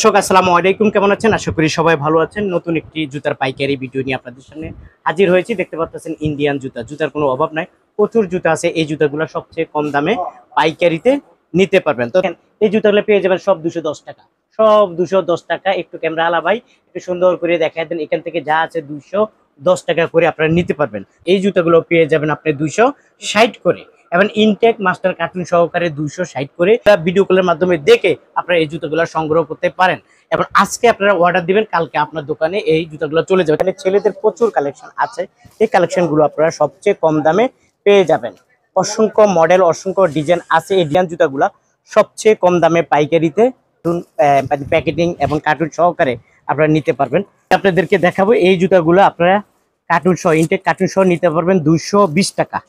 দর্শক আসসালামু আলাইকুম, কেমন আছেন? আশা করি সবাই ভালো আছেন। নতুন একটি জুতার পাইকারি ভিডিও নিয়ে আপনাদের সামনে হাজির হয়েছি। দেখতে পাচ্ছেন ইন্ডিয়ান জুতার কোনো অভাব নাই, প্রচুর জুতা আছে। এই জুতাগুলো সবচেয়ে কম দামে পাইকারিতে নিতে পারবেন। তো এই জুতাগুলো পেয়ে যাবেন সব 210 টাকা, সব 210 টাকা। একটু ক্যামেরা আলা ভাই একটু সুন্দর করে দেখায় দেন। এখান থেকে যা আছে 210 টাকা করে আপনারা নিতে পারবেন। এই জুতাগুলো পেয়ে যাবেন আপনি 260 করে, এবং ইনটেক মাস্টার কার্টুন সহকারে 260 করে। ভিডিও কলের মাধ্যমে দেখে আপনারা এই জুতোগুলো সংগ্রহ করতে পারেন। এবং আজকে আপনারা অর্ডার দিবেন, কালকে আপনার দোকানে এই জুতোগুলো চলে যাবে। এখানে ছেলেদের প্রচুর কালেকশন আছে, এই কালেকশনগুলো আপনারা সবচেয়ে কম দামে পেয়ে যাবেন। অসংখ্য মডেল, অসংখ্য ডিজাইন আছে। এই ডিজাইন জুতাগুলো সবচেয়ে কম দামে পাইকারিতে প্যাকেটিং এবং কার্টুন সহকারে আপনারা নিতে পারবেন। আপনাদেরকে দেখাবো এই জুতাগুলো আপনারা কার্টুন সহ, ইনটেক কার্টুন সহ নিতে পারবেন 220 টাকা,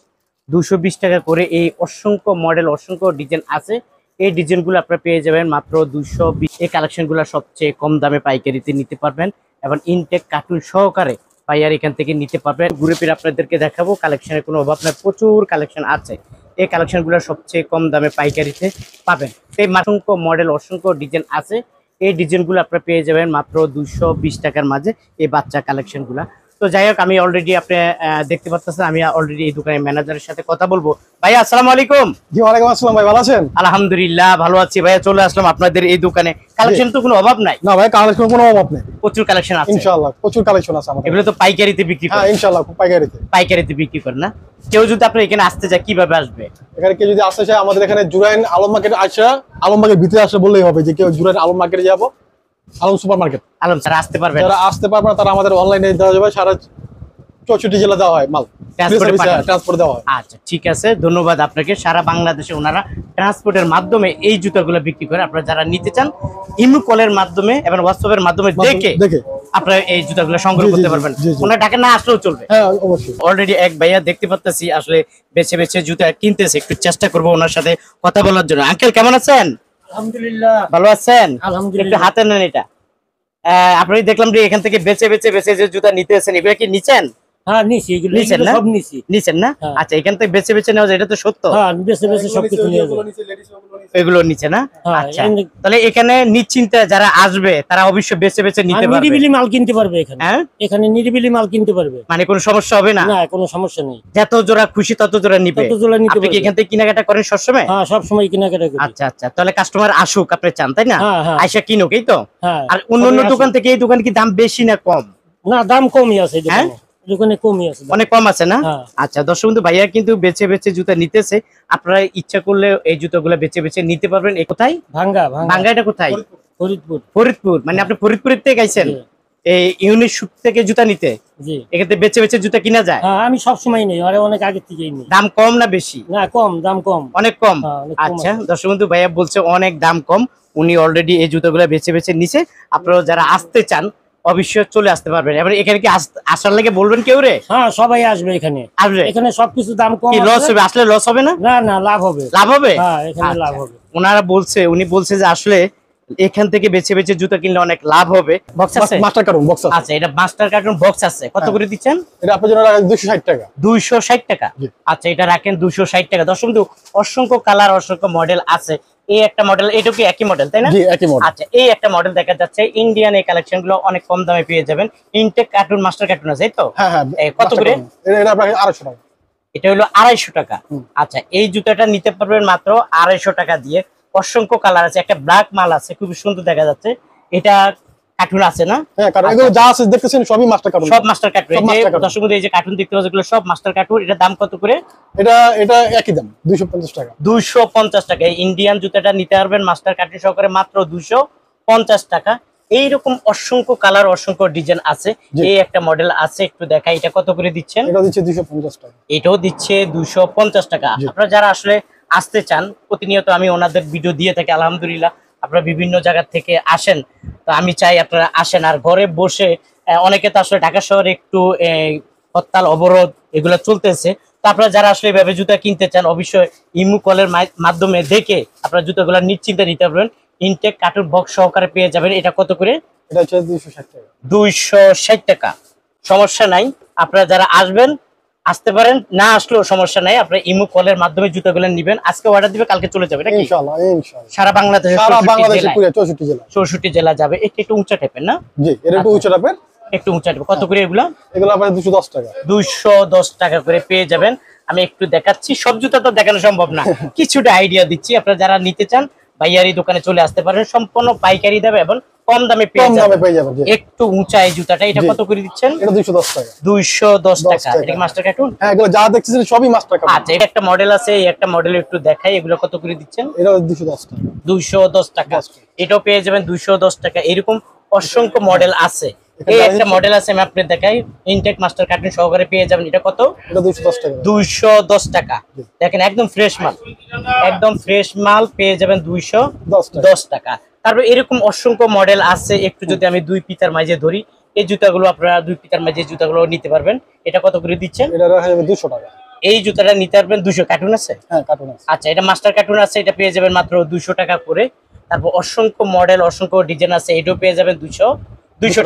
220 টাকা করে। এই অসংখ্য মডেল, অসংখ্য ডিজাইন আছে। এই ডিজাইনগুলো আপনারা পেয়ে যাবেন মাত্র 220। এই কালেকশনগুলো সবচেয়ে কম দামে পাইকারিতে নিতে পারবেন এবং ইনটেক কার্টুন সহকারে পাইয়ার এখান থেকে নিতে পারবেন। ঘুরে ফিরে আপনাদেরকে দেখাবো, কালেকশনের কোনো অভাব নাই, প্রচুর কালেকশন আছে। এই কালেকশনগুলো সবচেয়ে কম দামে পাইকারিতে পাবেন। এই অসংখ্য মডেল, অসংখ্য ডিজাইন আছে। এই ডিজাইনগুলো আপনারা পেয়ে যাবেন মাত্র 220 টাকার মাঝে এই বাচ্চা কালেকশনগুলো। তো যাই হোক, আমি অলরেডি আপনি দেখতে পাচ্ছেন, আমি অলরেডি এই দোকানের ম্যানেজারের সাথে কথা বলবো। ভাইয়া আসসালামু আলাইকুম। জি ওয়ালাইকুম আসসালাম ভাই, ভালো আছেন? আলহামদুলিল্লাহ ভালো আছি ভাইয়া। চলে আসলাম আপনাদের এই দোকানে, কালেকশন তো কোনো অভাব নাই? না ভাই, কালেকশন কোনো অভাব নেই, প্রচুর কালেকশন আছে ইনশাআল্লাহ। প্রচুর কালেকশন আছে আমাদের। এগুলো তো পাইকারিতে বিক্রি করেন? হ্যাঁ ইনশাআল্লাহ, পাইকারিতে বিক্রি করেন না? কেউ যদি আপনার এখানে আসতে চায় কিভাবে আসবে? এখানে কেউ যদি আসতে চায় আমাদের এখানে জুরাইন আলম মার্কেট আসা, আলম মার্কেট ভিতরে আসলে বললেই হবে যে কেউ জুরাইন আলম মার্কেটে যাবো, Alam super market. Alam sir আসতে পারবেন? যারা আসতে পারবে না তারা আমাদের অনলাইনে দেওয়া যাবে, সারা 64 জেলা দেওয়া হয় মাল, ট্রান্সপোর্ট দেওয়া হয়। আচ্ছা ঠিক আছে, ধন্যবাদ আপনাকে। সারা বাংলাদেশে ওনারা ট্রান্সপোর্টের মাধ্যমে এই জুতাগুলো বিক্রি করে। আপনারা যারা নিতে চান ইমো কলের মাধ্যমে এবং হোয়াটসঅ্যাপের মাধ্যমে দেখে আপনারা এই জুতাগুলো সংগ্রহ করতে পারবেন। ওনারা ঢাকা না আসলেও চলবে? হ্যাঁ অবশ্যই। অলরেডি এক ভাইয়া দেখতে পাচ্ছি আসলে বেছে বেছে জুতা কিনতেছে, একটু চেষ্টা করবো ওনার সাথে কথা বলার জন্য। আঙ্কেল কেমন আছেন? আলহামদুলিল্লাহ ভালো আছেন? আলহামদুলিল্লাহ। একটু হাতে নেন এটা। আপনি দেখলাম যে এখান থেকে বেছে বেছে যে জুতা নিতেছেন, এগুলো কি নিচ্ছেন? হ্যাঁ নিছি, এগুলো নিছেন না? সব নিছি। নিছেন না? আচ্ছা, এখান থেকে বেছে বেছে নেওয়া যায়, এটা তো সত্য? হ্যাঁ বেছে বেছে সবকিছু নিয়ে যাবো। এগুলো নিচে না? হ্যাঁ, আচ্ছা, তাহলে এখানে নিশ্চিন্তে যারা আসবে তারা অবশ্যই বেছে বেছে নিতে পারবে, নিরিবিলি মাল কিনতে পারবে এখানে। হ্যাঁ এখানে নিরিবিলি মাল কিনতে পারবে, মানে কোনো সমস্যা হবে না? না কোনো সমস্যা নেই। যত জোড়া খুশি তত জোড়া নিবে, তত জোড়া নিতে আপনি কি পারবে। এখান থেকে কেনাকাটা করেন সবসময়? হ্যাঁ সব সময় কেনাকাটা করি। আচ্ছা আচ্ছা, তাহলে কাস্টমার আসুক আপনি চান, তাই না? হ্যাঁ, হ্যাঁ। আয়সা কিনুক, এই তো? হ্যাঁ। আর অন্য দোকান থেকে এই দোকানে কি দাম বেশি না কম? না দাম কমই আছে এই হ্যাঁ? দোকানে, দোকানে কমই আছে দাম। অনেক কম আছে না? হ্যাঁ। আচ্ছা দর্শক বন্ধু, ভাইয়া কিন্তু বেছে বেছে জুতা নিতেছে। আপনারা ইচ্ছা করলে এই জুতাগুলো বেছে বেছে নিতে পারবেন। এই কোথায়? ভাঙ্গা ভাঙ্গা। এটা কোথায়? ফরিদপুর। ফরিদপুর, মানে আপনি ফরিদপুরের থেকে গাইছেন এই ইউনিট শুট থেকে জুতা নিতে? জি। এক্ষেত্রে বেছে বেছে জুতা কিনা যায়? হ্যাঁ আমি সব সময় নেই, আরে অনেক আগে থেকেই নেই। দাম কম না বেশি? না কম, দাম কম, অনেক কম। হ্যাঁ, অনেক কম আচ্ছা আছে। দর্শক বন্ধু, ভাইয়া বলছে অনেক দাম কম। উনি অলরেডি এই জুতাগুলো বেছে বেছে নিছে। আপনারা যারা আসতে চান অবশ্যই চলে আসতে পারবেন। এবার এখানে কি আসার লাগে বলবেন কেউ রে? হ্যাঁ সবাই আসবে এখানে। আসবে? এখানে সবকিছু দাম কম। কি লস হবে? আসলে লস হবে না? না না লাভ হবে। লাভ হবে? হ্যাঁ এখানে আচ্ছা। লাভ হবে। উনি বলছে যে আসলে এখান থেকে বেছে বেছে জুতা কিনলে অনেক লাভ হবে। বক্স আছে? মাস্টার কার্টুন বক্স আছে। আচ্ছা, এটা মাস্টার কার্টুন বক্স আছে। কত করে দিচ্ছেন? এটা আপনার জন্য 260 টাকা। 260 টাকা? আচ্ছা, এটা রাখেন 260 টাকা। দর্শক বন্ধু, অসংখ্য কালার, অসংখ্য মডেল আছে। এই একটা মডেল, এটা কি একই মডেল তাই না? জি একই মডেল। আচ্ছা, এই একটা মডেল দেখা যাচ্ছে ইন্ডিয়ান। এই কালেকশন গুলো অনেক কম দামে পেয়ে যাবেন। ইনটেক কার্টুন, মাস্টার কার্টুন আছে, এই তো? হ্যাঁ হ্যাঁ। কত করে? এটা আপনার 250 টাকা। এটা হলো 250 টাকা। আচ্ছা, এই জুতাটা নিতে পারবেন মাত্র 250 টাকা দিয়ে। অসংখ্য কালার আছে, একটা ব্ল্যাক মাল আছে, খুব সুন্দর দেখা যাচ্ছে। এটা কার্টুন আছে না? হ্যাঁ কারণ এগুলো যা আছে দেখতেছেন সবই মাস্টার কার্টুন। সব মাস্টার কার্টুন। এই যে দর্শক বন্ধু, এই যে কার্টুন দেখতে পাচ্ছেন এগুলো সব মাস্টার কার্টুন। এটা দাম কত করে? এটা একই দাম 250 টাকা। 250 টাকা। এই ইন্ডিয়ান জুতাটা নিতে পারবেন মাস্টার কার্টুন সহকারে মাত্র 250 টাকা। এইরকম অসংখ্য কালার, অসংখ্য ডিজাইন আছে। এই একটা মডেল আছে, একটু দেখাই। এটা কত করে দিচ্ছেন? এটা দিচ্ছে 250 টাকা। এটাও দিচ্ছে 250 টাকা। আপনারা যারা আসলে আসতে চান, প্রতিনিয়ত আমি ওনাদের ভিডিও দিয়ে থাকি আলহামদুলিল্লাহ। আপনারা বিভিন্ন জায়গা থেকে আসেন, তো আমি চাই আপনারা আসেন। আর ঘরে বসে অনেকে তো আসলে ঢাকা শহরে একটু হরতাল, অবরোধ এগুলো চলতেছে। তো আপনারা যারা আসলে এভাবে জুতা কিনতে চান অবশ্যই ইমো কলের মাধ্যমে দেখে আপনারা জুতাগুলো নিশ্চিন্তে নিতে পারবেন। ইনটেক কার্টুন বক্স সহকারে পেয়ে যাবেন। এটা কত করে? এটা হচ্ছে 260 টাকা। 260 টাকা। সমস্যা নাই, আপনারা যারা আসবেন আসতে পারেন, না আসলেও সমস্যা নাই, আপনার ইমো কলের মাধ্যমে জুতাগুলো নেবেন। আজকে অর্ডার দিবে, কালকে চলে যাবে নাকি? ইনশাআল্লাহ ইনশাআল্লাহ। সারা বাংলাদেশে সারা 64 বাংলাদেশে জেলায়। পুরো 64 জেলা। 64 জেলা যাবে। একটু একটু উঁচা টাইপের না? জি, এটা একটু উঁচু টাইপের। একটু উঁচা টাইপের। কত করে এগুলা? এগুলো আপনাদের 210 টাকা। 210 টাকা করে পেয়ে যাবেন। আমি একটু দেখাচ্ছি, সব জুতা তো দেখানো সম্ভব না, কিছুটা আইডিয়া দিচ্ছি। আপনারা যারা নিতে চান ভাইয়ার এই দোকানে চলে আসতে পারেন, সম্পূর্ণ পাইকারি দামে এবং কম দামে পেয়ে কম দামে যাবেন। পেয়ে যাবেন। জি। একটু উঁচা এই জুতাটা, এটা জি। কত করে দিচ্ছেন? এটা 210 টাকা। 210 টাকা। টাকা। এটা কি মাস্টার কার্টুন? হ্যাঁ, এগুলো যা দেখতেছেন সবই মাস্টার কার্ড। আচ্ছা, এটা একটা মডেল আছে, এই একটা মডেল একটু দেখাই, এগুলো কত করে দিচ্ছেন? এটা 210 টাকা। 210 টাকা। 10 টাকা। এটাও পেয়ে যাবেন 210 টাকা। এরকম অসংখ্য মডেল আছে। এখানে এই একটা দাঁড়িয়ে- মডেল আছে, আমি আপনাদের দেখাই, ইনটেক মাস্টার কার্টুন সহকারে পেয়ে যাবেন। এটা কত? এটা 210 টাকা। 210 টাকা। দেখেন একদম ফ্রেশ মাল, একদম ফ্রেশ মাল পেয়ে যাবেন 10 টাকা। 210 টাকা। তারপর এরকম অসংখ্য মডেল আছে। একটু যদি আমি দুই পিতার মাঝে ধরি, এই জুতাগুলো আপনারা দুই পিতার মাঝে জুতাগুলো নিতে পারবেন। এটা কত করে দিচ্ছেন? এটা রাখা যাবে 200 টাকা। এই জুতাটা নিতে পারবেন 200। কার্টুন আছে? হ্যাঁ, কার্টুন আছে। আচ্ছা, এটা মাস্টার কার্টুন আছে, এটা পেয়ে যাবেন মাত্র 200 টাকা করে। তারপর অসংখ্য মডেল, অসংখ্য ডিজাইন আছে, এটাও পেয়ে যাবেন 200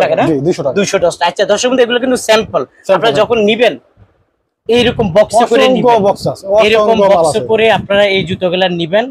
টাকা না? জি, 200 টাকা। 210 টাকা। আচ্ছা দর্শক বন্ধু, এগুলো কিন্তু স্যাম্পল। আপনারা হ্যাঁ। যখন নিবেন এইরকম বক্সে করে অসংখ্য নিবেন, বক্স আছে। এরকম অসংখ্য মাল বক্সে আছে। করে আপনারা এই জুতোগুলা নিবেন।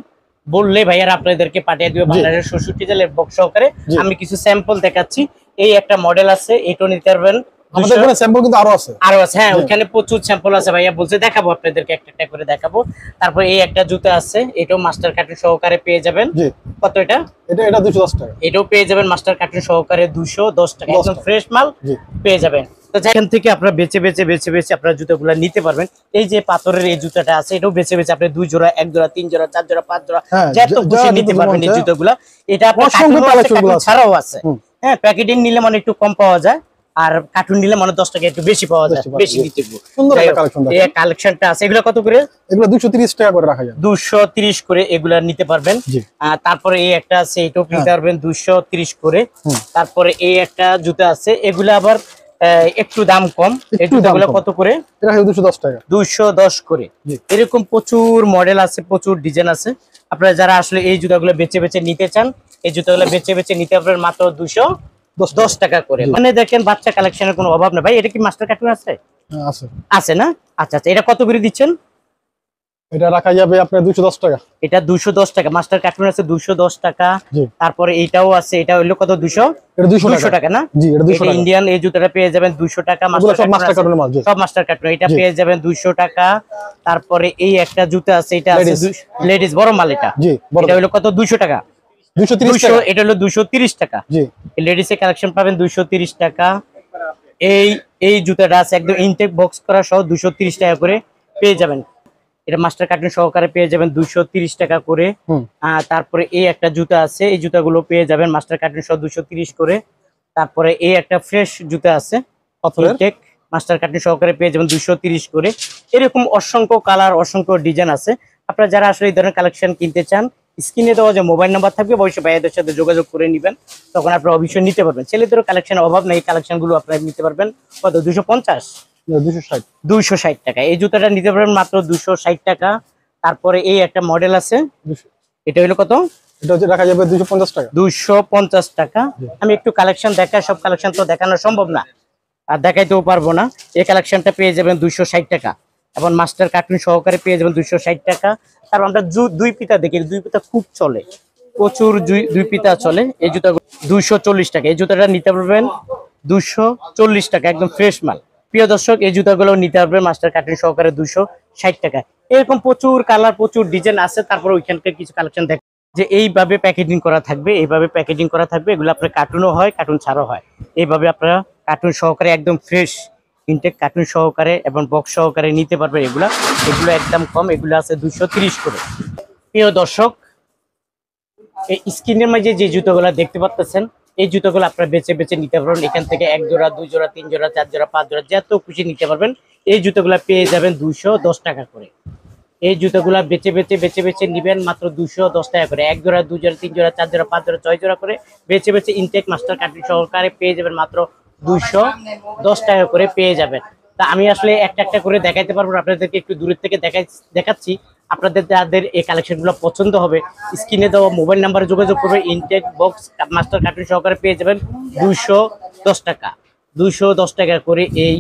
বললে ভাইয়ারা আপনাদেরকে পাঠিয়ে দিবে বাংলাদেশের 66 জেলার বক্স সহকারে। জি। আমি কিছু স্যাম্পল দেখাচ্ছি। এই একটা মডেল আছে, এটাও নিতে পারবেন। আমাদের এখানে স্যাম্পল কিন্তু আরো আছে। আরো আছে, হ্যাঁ, ওখানে প্রচুর স্যাম্পল আছে। ভাইয়া বলছে দেখাবো আপনাদেরকে, একটা একটা করে দেখাবো। তারপর এই একটা জুতো আছে, এটাও মাস্টার কার্টুন সহকারে পেয়ে যাবেন। জি। কত এটা? এটা 210 টাকা। এটাও পেয়ে যাবেন মাস্টার কার্টুন সহকারে 210 টাকা। 10 একদম টাকা। ফ্রেশ মাল জি। পেয়ে যাবেন। তো যেখান থেকে আপনারা বেছে বেছে বেছে বেছে আপনারা জুতোগুলো নিতে পারবেন। এই যে পাথরের এই জুতাটা আছে, এটাও বেছে বেছে আপনি 2 জোড়া, 1 জোড়া, 3 জোড়া, 4 জোড়া, 5 জোড়া হ্যাঁ, যত যা খুশি জুতো নিতে যেমন পারবেন এই চায়। জুতোগুলা। এটা আপনার অসংখ্য কার্টুনও আছে, কালেকশন গুলো কার্টুন আছে। ছাড়াও আছে। হুম। হ্যাঁ, প্যাকেটিং নিলে মানে একটু কম পাওয়া যায়, আর কার্টুন নিলে মানে 10 টাকা একটু বেশি পাওয়া যায়, বেশি পাওয়া বেশি যায়। দিতে হবে। সুন্দর একটা যাই হোক, কালেকশন এই দেখেন। কালেকশনটা আছে। এগুলো কত করে? এগুলো 230 টাকা করে রাখা যায়। 230 করে এগুলা নিতে পারবেন। জি। তারপরে এই একটা আছে, এটাও নিতে হ্যাঁ। পারবেন 230 করে। হুম। তারপরে এই একটা জুতা আছে, এগুলা আবার একটু দাম কম। এই একটু দাম জুতাগুলো কম। কত করে? এটা রাখা যাবে 210 টাকা। 210 করে। জি। এরকম প্রচুর মডেল আছে, প্রচুর ডিজাইন আছে। আপনারা যারা আসলে এই জুতাগুলো বেছে বেছে নিতে চান, এই জুতাগুলো বেছে বেছে নিতে পারবেন মাত্র 210 টাকা করে। জি। মানে দেখেন বাচ্চা কালেকশনের কোনো অভাব না। ভাই এটা কি মাস্টার কার্টুন আছে? হ্যাঁ, আছে। আছে না? আচ্ছা আচ্ছা, এটা কত করে দিচ্ছেন? এটা রাখা যাবে আপনার 210 টাকা। এটা 210 টাকা। মাস্টার কার্টুন আছে 210 টাকা। জি। তারপরে এইটাও আছে, এটা হইলো কত? 200 এটা 200 টাকা না? জি, এটা 200 এটা টাকা। ইন্ডিয়ান এই জুতাটা পেয়ে যাবেন 200 টাকা। এগুলো সব মাস্টার আছে, কার্টুনের মাল। জি। সব মাস্টার কার্টুন। এটা জি। পেয়ে যাবেন 200 টাকা। তারপরে এই একটা জুতা আছে, এটা আছে Ladies। লেডিস বড় মাল। এটা জি, বড়। এটা হইলো কত? 200 টাকা। 230 200, টাকা। এটা হলো 230 টাকা। জি। লেডিস এর কালেকশন পাবেন 230 টাকা। এই জুতাটা আছে একদম ইনটেক বক্স করা সহ 230 টাকা করে পেয়ে যাবেন। এটা মাস্টার কার্টুন সহকারে পেয়ে যাবেন 230 টাকা করে। হুম। তারপরে এই একটা জুতা আছে, এই জুতাগুলো পেয়ে যাবেন মাস্টার কার্টুন সহ 230 করে। তারপরে এই একটা ফ্রেশ জুতা আছে, পাথরের। ইনটেক মাস্টার কার্টুন সহকারে পেয়ে যাবেন 230 করে। এরকম অসংখ্য কালার, অসংখ্য ডিজাইন আছে। আপনারা যারা আসলে এই ধরনের কালেকশন কিনতে চান, স্ক্রিনে দেওয়া যে মোবাইল নাম্বার থাকবে, অবশ্যই ভাইয়াদের সাথে যোগাযোগ করে নেবেন, তখন আপনারা অবশ্যই নিতে পারবেন। ছেলেদেরও কালেকশনের অভাব নেই, এই কালেকশনগুলো আপনারা নিতে পারবেন কত? 250, 260। 260 টাকা। এই জুতাটা নিতে পারবেন মাত্র 260 টাকা। তারপরে এই একটা মডেল আছে, 200 এটা হলো কত? এটা হচ্ছে রাখা যাবে 250 টাকা। 250 টাকা। আমি একটু কালেকশন দেখাই, সব কালেকশন তো দেখানো সম্ভব না আর দেখাইতেও পারবো না। এই কালেকশনটা পেয়ে যাবেন 260 টাকা এবং মাস্টার কার্টুন সহকারে পেয়ে যাবেন 260 টাকা। তারপর আমরা দুই পিতা দেখি, দুই পিতা খুব চলে, প্রচুর দুই পিতা চলে। এই জুতা 240 টাকা। এই জুতাটা নিতে পারবেন 240 টাকা, একদম ফ্রেশ মাল। প্রিয় দর্শক, এই জুতাগুলো নিতে পারবেন মাস্টার কার্টুন সহকারে 260 টাকা। এরকম প্রচুর কালার, প্রচুর ডিজাইন আছে। তারপর ওইখানকার কিছু কালেকশন দেখ যে এইভাবে প্যাকেজিং করা থাকবে, এইভাবে প্যাকেজিং করা থাকবে। এগুলো আপনার কার্টুনও হয়, কার্টুন ছাড়াও হয়। এইভাবে আপনারা কার্টুন সহকারে একদম ফ্রেশ ইনটেক কার্টুন সহকারে এবং বক্স সহকারে নিতে পারবেন। এগুলো একদম কম, এগুলো আছে 230 করে। প্রিয় দর্শক, এই স্ক্রিনের মাঝে যে জুতোগুলো দেখতে পাচ্ছেন, এই জুতোগুলো আপনারা বেছে বেছে নিতে পারবেন। এখান থেকে 1 জোড়া, 2 জোড়া, 3 জোড়া, 4 জোড়া, 5 জোড়া, যত খুশি নিতে পারবেন। এই জুতোগুলো পেয়ে যাবেন 210 টাকা করে। এই জুতোগুলো বেছে বেছে বেছে বেছে নিবেন মাত্র 210 টাকা করে। 1 জোড়া, 2 জোড়া, 3 জোড়া, 4 জোড়া, 5 জোড়া, 6 জোড়া করে বেছে বেছে ইনটেক মাস্টার কার্টুন সহকারে পেয়ে যাবেন মাত্র 210 টাকা করে পেয়ে যাবেন। তা আমি আসলে একটা একটা করে দেখাইতে পারবো না, আপনাদেরকে একটু দূরের থেকে দেখাচ্ছি। আপনাদের যাদের এই কালেকশনগুলো পছন্দ হবে, স্ক্রিনে দেওয়া মোবাইল নাম্বারে যোগাযোগ করবে। ইনটেক বক্স মাস্টার কার্টুন সহকারে পেয়ে যাবেন 210 টাকা। 210 টাকা করে এই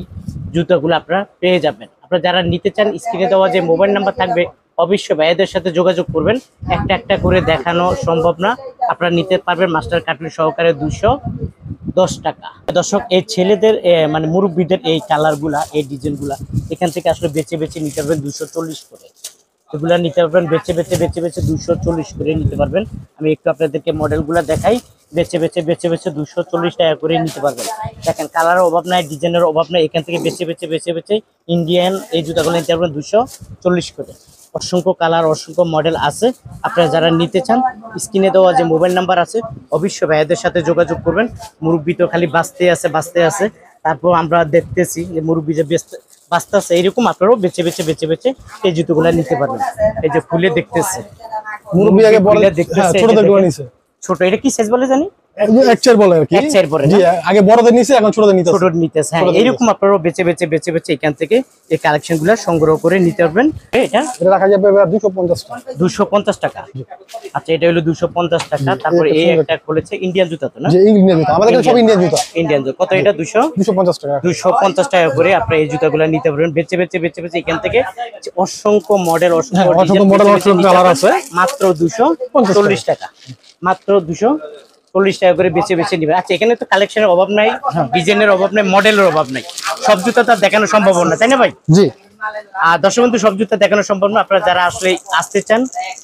জুতাগুলো আপনারা পেয়ে যাবেন। আপনারা যারা নিতে চান স্ক্রিনে দেওয়া যে মোবাইল নাম্বার থাকবে অবশ্যই ভাইয়াদের সাথে যোগাযোগ করবেন। একটা একটা করে দেখানো সম্ভব না, আপনারা নিতে পারবেন মাস্টার কাটলি সহকারে 210 টাকা। দর্শক এই ছেলেদের মানে মুরব্বীদের এই কালারগুলা এই ডিজাইনগুলা এখান থেকে আসলে বেছে বেছে নিতে পারবেন 240 করে। এগুলা নিতে পারবেন বেছে বেছে 240 করে নিতে পারবেন। আমি একটু আপনাদেরকে মডেলগুলো দেখাই, বেছে বেছে 240 টাকা করে নিতে পারবেন। দেখেন কালারের অভাব নাই, ডিজাইনের অভাব নাই, এখান থেকে বেছে বেছে ইন্ডিয়ান এই জুতাগুলো নিতে পারবেন 240 করে। অসংখ্য কালার অসংখ্য মডেল আছে, আপনারা যারা নিতে চান স্ক্রিনে দেওয়া যে মোবাইল নাম্বার আছে অবশ্যই ভাইয়াদের সাথে যোগাযোগ করবেন। মুরব্বি তো খালি বাঁচতে আছে, তারপর আমরা দেখতেছি যে মুরব্বি যে বাঁচতে আছে, এইরকম আপনারাও বেছে বেছে এই জুতোগুলো নিতে পারবেন। এই যে খুলে দেখতেছে মুরব্বি আগে বড় খুলে দেখতেছে, এই যে ছোটদের গুলো দেখেন। নিছে, ছোট এটা কি সাইজ বলে জানি এক চার বলে আর কি। এক চার বলে জি, না? আগে বড়দের নিছে, এখন ছোটদের নিতে ছোট নিতেছে। হ্যাঁ, ছোটদের এইরকম আপনারাও বেছে বেছে এখান থেকে এই কালেকশন গুলা সংগ্রহ করে নিতে পারবেন। এটা এটা রাখা যাবে 250 টাকা। 250 টাকা। আচ্ছা, এটা হলো 250 টাকা। তারপরে এই একটা খুলেছে ইন্ডিয়ান জুতা তো না? যে ইন্ডিয়ান জুতা, আমাদের কাছে সব ইন্ডিয়ান জুতা। ইন্ডিয়ান জুতা কত? এটা 250 টাকা। 250 টাকা করে আপনারা এই জুতাগুলো নিতে পারবেন। বেছে বেছে এখান থেকে অসংখ্য মডেল হ্যাঁ, অসংখ্য মডেল, অসংখ্য কালার আছে। মাত্র 240 টাকা। মাত্র 240 টাকা করে বেছে নেবেন। আচ্ছা, এখানে তো কালেকশনের অভাব নাই, ডিজাইনের অভাব নাই, মডেলের অভাব নাই, সব জুতা তো আর দেখানো সম্ভব না, তাই না ভাই? জি, আর দর্শক বন্ধু সব জুতা দেখানো সম্ভব না, আপনারা যারা আসলে আসতে চান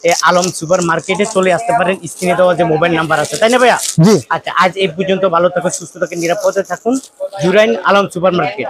এই আলম সুপার মার্কেটে চলে আসতে পারেন। স্ক্রিনে দেওয়া যে মোবাইল নাম্বার আছে, তাই না ভাইয়া? জি। আচ্ছা, আজ এই পর্যন্ত। ভালো থাকুন, সুস্থ থাকুন, নিরাপদে থাকুন। Jurain Alam super market.